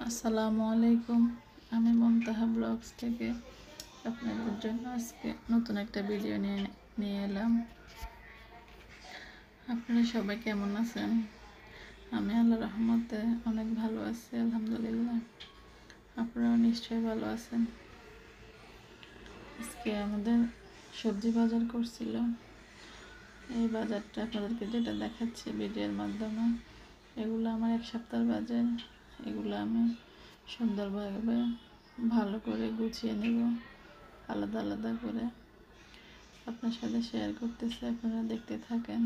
আসসালামু আলাইকুম। আমি মুমতাহা ব্লগস থেকে আপনাদের জন্য আজকে নতুন একটা ভিডিও নিয়ে এলাম। আপনারা সবাই কেমন আছেন? আমি আল্লাহর রহমতে অনেক ভালো আছি, আলহামদুলিল্লাহ। আপনারাও নিশ্চয়ই ভালো আছেন। আজকে আমাদের সবজি বাজার করছিল। এই বাজারটা আপনাদেরকে যেটা দেখাচ্ছি ভিডিওর মাধ্যমে, এগুলো আমার এক সপ্তাহের বাজার। এগুলো আমি সুন্দরভাবে ভালো করে গুছিয়ে নেব, আলাদা আলাদা করে আপনার সাথে শেয়ার করতেছি। আপনারা দেখতে থাকেন।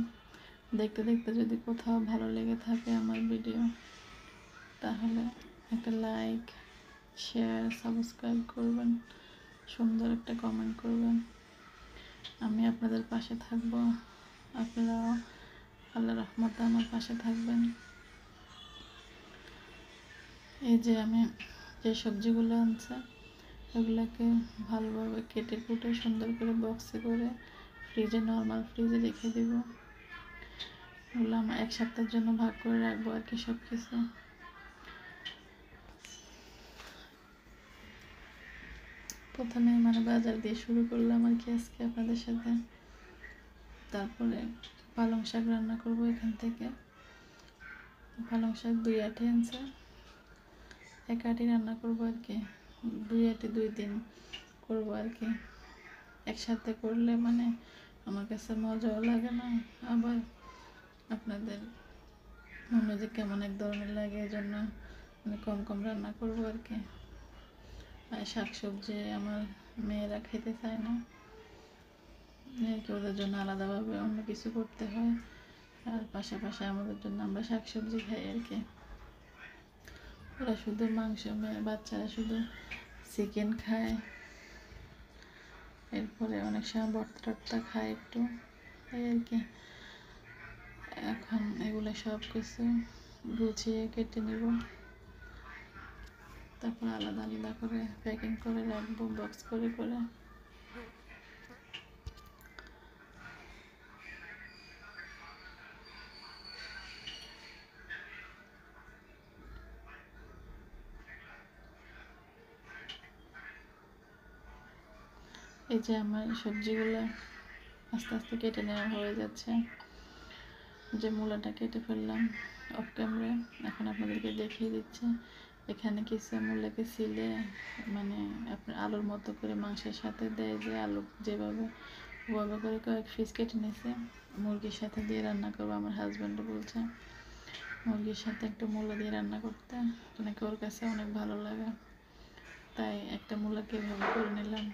দেখতে দেখতে যদি কোথাও ভালো লেগে থাকে আমার ভিডিও, তাহলে একটা লাইক, শেয়ার, সাবস্ক্রাইব করবেন, সুন্দর একটা কমেন্ট করবেন। আমি আপনাদের পাশে থাকবো, আপনারাও আল্লাহর রহমতে আমার পাশে থাকবেন। এই যে আমি যে সবজিগুলো আনছি, এগুলোকে ভালোভাবে কেটে কুটে সুন্দর করে বক্সে করে নর্মাল ফ্রিজে রেখে দেব। এগুলো আমার এক সপ্তাহের জন্য ভাগ করে রাখবো আর কি সব কিছু। প্রথমে বাজার দিয়ে শুরু করলাম আর কি আজকে আপনাদের সাথে। তারপরে পালং শাক রান্না করব। এখান থেকে পালং শাক 2 আটি আনছে, 1 আটি রান্না করব আর কি। 2 আটি 2 দিন করব আর কি। একসাথে করলে আমার কাছে মজাও লাগে না, আবার আপনাদের মনে যে কেমন এক ধরনের লাগে, এই জন্য কম কম রান্না করব আর কি। আর শাকসবজি আমার মেয়েরা খেতে চায় না, ওদের জন্য আলাদাভাবে অন্য কিছু করতে হয়। আর পাশাপাশি আমাদের জন্য আমরা শাকসবজি খাই আর কি। ওরা শুধু মাংস, বাচ্চারা শুধু চিকেন খায়, এরপরে অনেক সময় ভর্তা টর্তা খায় একটু, এই আর কি। এখন এগুলো সব কিছু গুছিয়ে কেটে নেব, তারপর আলাদা আলাদা করে প্যাকিং করে রাখবো বক্স করে করে। এই যে আমার সবজিগুলো আস্তে আস্তে কেটে নেওয়া হয়ে যাচ্ছে। যে মূলাটা কেটে ফেললাম অফ ক্যামেরা, এখন আপনাদেরকে দেখিয়ে দিচ্ছে। এখানে কিছু মূলাকে ছিলে আপনার আলুর মতো করে মাংসের সাথে দেয়, যে আলু যেভাবে ওভাবে করে কয়েক পিস কেটে নিয়েছে। মুরগির সাথে দিয়ে রান্না করবো, আমার হাজব্যান্ডও বলছে মুরগির সাথে একটু মূলা দিয়ে রান্না করতে, নাকি ওর কাছে অনেক ভালো লাগে। তাই একটা মূলাকে এভাবে করে নিলাম।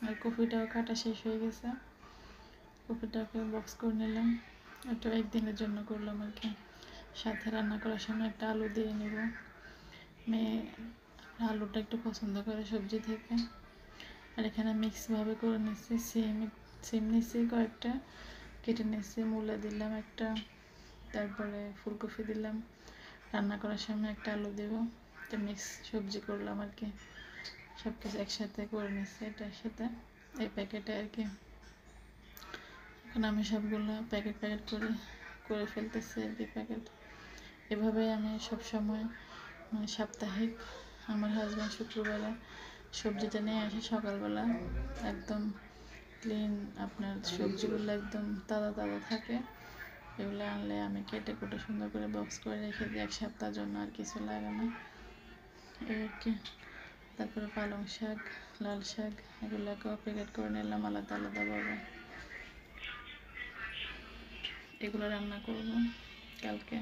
আর কফিটাও কাটা শেষ হয়ে গেছে, কফিটাকে বক্স করে নিলাম। একটু একদিনের জন্য করলাম আর কি। সাথে রান্না করার সময় একটা আলু দিয়ে নেব। মেয়ে আলুটা একটু পছন্দ করে সবজি থেকে। আর এখানে মিক্সভাবে করে নিচ্ছি। সিম নিচ্ছি কয়েকটা, কেটে নিচ্ছি। মূলা দিলাম একটা, তারপরে ফুলকপি দিলাম। রান্না করার সময় একটা আলু দেবো। তো মিক্স সবজি করলাম আর কি। সব কিছু একসাথে করে নিচ্ছি এটার সাথে, এই প্যাকেটে আর কি। এখন আমি সবগুলো প্যাকেট প্যাকেট করে ফেলতেছি আর কি প্যাকেট। এভাবে আমি সবসময় সাপ্তাহিক আমার হাজব্যান্ড শুক্রবারে সবজিটা নিয়ে আসে সকালবেলা। একদম ক্লিন, আপনার সবজিগুলো একদম তাজা তাজা থাকে। এগুলো আনলে আমি কেটে কুটে সুন্দর করে বক্স করে রেখে দিই, 1 সপ্তাহের জন্য আর কিছু লাগে না এই আর কি। তারপরে পালং শাক, লাল শাক, এগুলোকেও প্যাকেট করে নিলাম আলাদা আলাদাভাবে। এগুলো রান্না করব কালকে।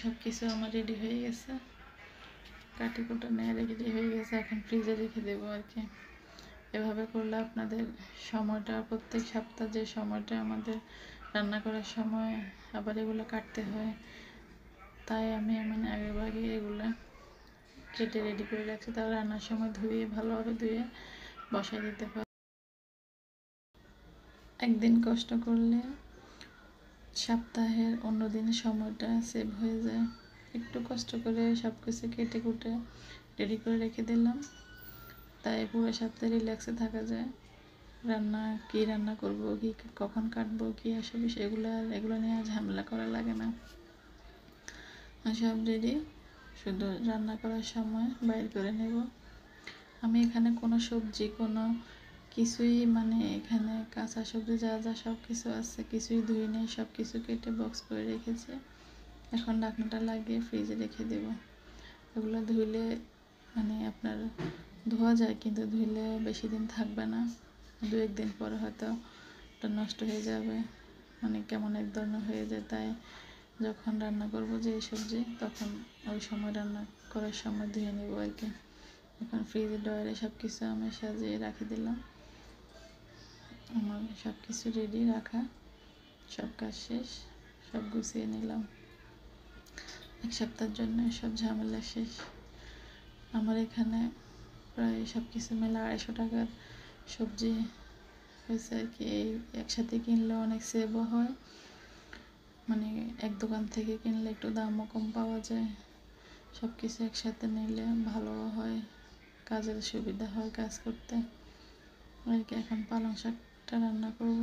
সব কিছু আমার রেডি হয়ে গেছে, কাটি কুটা নিয়ে রেডি হয়ে গেছে। এখন ফ্রিজে রেখে দেবো আর কি। এভাবে করলে আপনাদের সময়টা, প্রত্যেক সপ্তাহ যে সময়টা আমাদের রান্না করার সময় আবার এগুলো কাটতে হয়, তাই আমি আগে ভাগে এগুলো কেটে রেডি করে রাখছি। তাহলে রান্নার সময় ধুয়ে ভালোভাবে ধুয়ে বসাই দিতে পারি। একদিন কষ্ট করলে সপ্তাহের অন্য দিনের সময়টা সেভ হয়ে যায়। একটু কষ্ট করে সব কিছু কেটে কুটে রেডি করে রেখে দিলাম, তাই পুরো সপ্তাহে রিল্যাক্সে থাকা যায়। কি রান্না করব, কি কখন কাটবো, কি আসবে এগুলো নিয়ে ঝামেলা করা লাগে না। সব রেডি, শুধু রান্না করার সময় বাইর করে নেব। আমি এখানে কোনো সবজি কোনো কিছুই মানে এখানে কাঁচা সবজি যা যা সব কিছু আছে কিছুই ধুই নেই, সব কিছু কেটে বক্স করে রেখেছি। এখন ঢাকনাটা লাগিয়ে ফ্রিজে রেখে দেব। এগুলো ধুইলে মানে আপনার ধোয়া যায়, কিন্তু ধুইলে বেশি দিন থাকবে না, 2-1 দিন পরে হয়তো ওটা নষ্ট হয়ে যাবে, মানে কেমন এক ধরনের হয়ে যায়। তাই যখন রান্না করব যে সবজি তখন ওই সময় রান্না করার সময় ধুয়ে নেব আর কি। এখন ফ্রিজে ডয়ারে সব কিছু আমি সাজিয়ে রাখে দিলাম। আমার সব কিছু রেডি রাখা, সব কাজ শেষ, সব গুছিয়ে নিলাম। 1 সপ্তাহের জন্য সব ঝামেলা শেষ। আমার এখানে প্রায় সব কিছু মেলা 250 টাকার সবজি হয়েছে আর কি। এই একসাথে কিনলে অনেক সেভও হয়, মানে এক দোকান থেকে কিনলে একটু দামও কম পাওয়া যায়। সব কিছু একসাথে নিলে ভালোও হয়, কাজের সুবিধা হয় কাজ করতে আর কি। এখন পালং শাকটা রান্না করব।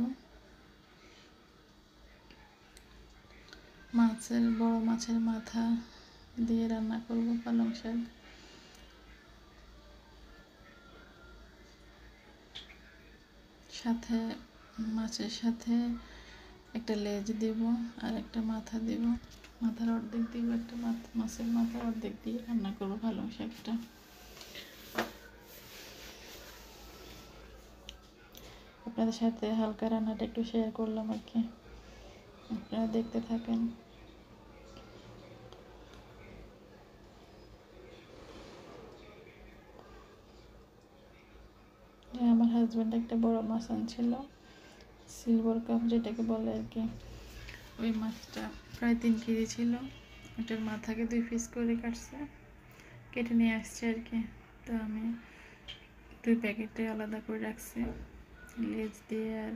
বড় মাছের মাথা দিয়ে রান্না করব পালং শাক। সাথে মাছের সাথে একটা লেজ দিব আর একটা মাথা দিব, মাথার অর্ধেক দিব, একটা মাছের মাথার অর্ধেক দিয়ে রান্না করবো পালং শাকটা। আপনাদের সাথে হালকা রান্নাটা একটু শেয়ার করলাম আর কি, আপনারা দেখতে থাকেন। আমার হাজব্যান্ড একটা বড় মাছ আনছিল, সিলভার কাপ যেটাকে বলে আর কি। ওই মাছটা প্রায় 3 কেজি ছিল। ওটার মাথাকে 2 পিস করে কেটে নিয়ে আসছে আর কি। তো আমি 2 প্যাকেটে আলাদা করে রাখছি, লেজ দিয়ে আর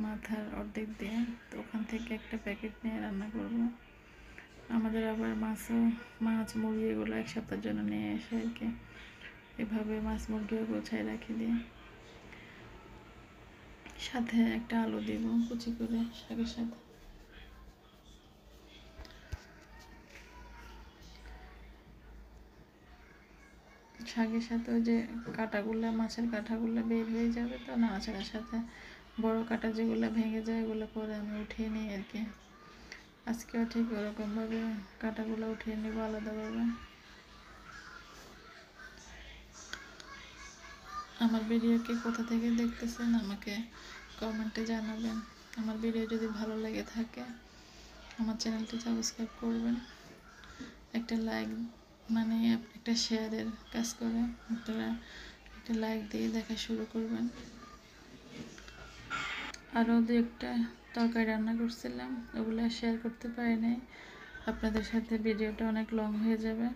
মাথার অর্ধেক দিয়ে। তো ওখান থেকে একটা প্যাকেট নিয়ে রান্না করব। আমাদের আবার মাছ মুরগি এগুলো 1 সপ্তাহের জন্য নিয়ে আসে আর কি। এভাবে মাছ মুরগিও গোছায় রাখি দিয়ে। সাথে একটা আলু দিব কুচি করে শাকের সাথে। শাকের সাথে ওই যে কাঁটাগুলো, মাছের কাঁটাগুলো বের হয়ে যাবে, তো নাড়াচাড়ার সাথে বড় কাঁটা যেগুলো ভেঙে যায় ওগুলো পরে আমি উঠিয়ে নিই আর কি। আজকেও ঠিক ওরকমভাবে কাঁটাগুলো উঠিয়ে নেব আলাদাভাবে। আমার ভিডিওকে কোথা থেকে দেখতেছেন আমাকে কমেন্টে জানাবেন। আমার ভিডিও যদি ভালো লেগে থাকে আমার চ্যানেলটি সাবস্ক্রাইব করবেন, একটা লাইক মানে একটা শেয়ারের কাজ করে আপনারা একটা লাইক দিয়ে দেখা শুরু করবেন। আরও 2-1টা তরকারি রান্না করছিলাম, ওগুলো শেয়ার করতে পারি নাই আপনাদের সাথে, ভিডিওটা অনেক লং হয়ে যাবে।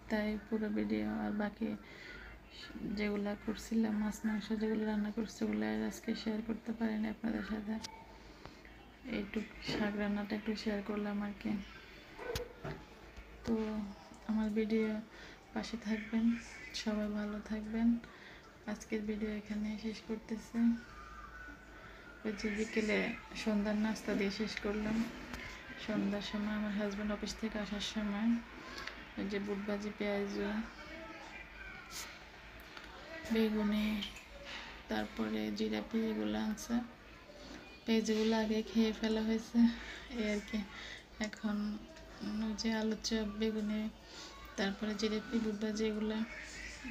তাই পুরো ভিডিও আর বাকি যেগুলো করছিলাম মাছ মাংস যেগুলো রান্না করছি ওগুলো আর আজকে শেয়ার করতে পারিনি আপনাদের সাথে। এইটুক শাক রান্নাটা একটু শেয়ার করলাম আর কি। তো আমার ভিডিও পাশে থাকবেন, সবাই ভালো থাকবেন। আজকের ভিডিও এখানে শেষ করতেছি। ওই যে বিকেলে সন্ধ্যার নাস্তা দিয়ে শেষ করলাম। সন্ধ্যার সময় আমার হাজব্যান্ড অফিস থেকে আসার সময় ওই যে বুট ভাজি, পেঁয়াজ, বেগুনি, তারপরে জিলাপি এগুলো আনছে। পেঁয়াজগুলো আগে খেয়ে ফেলা হয়েছে এই আর কি। এখন ওই যে আলুর চপ, বেগুনি, তারপরে জিলাপি, বুট ভাজি এগুলো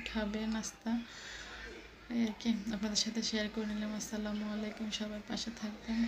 খাবে নাস্তা এই আর কি। আপনাদের সাথে শেয়ার করে নিলাম। আসসালামু আলাইকুম, সবাই পাশে থাকবেন।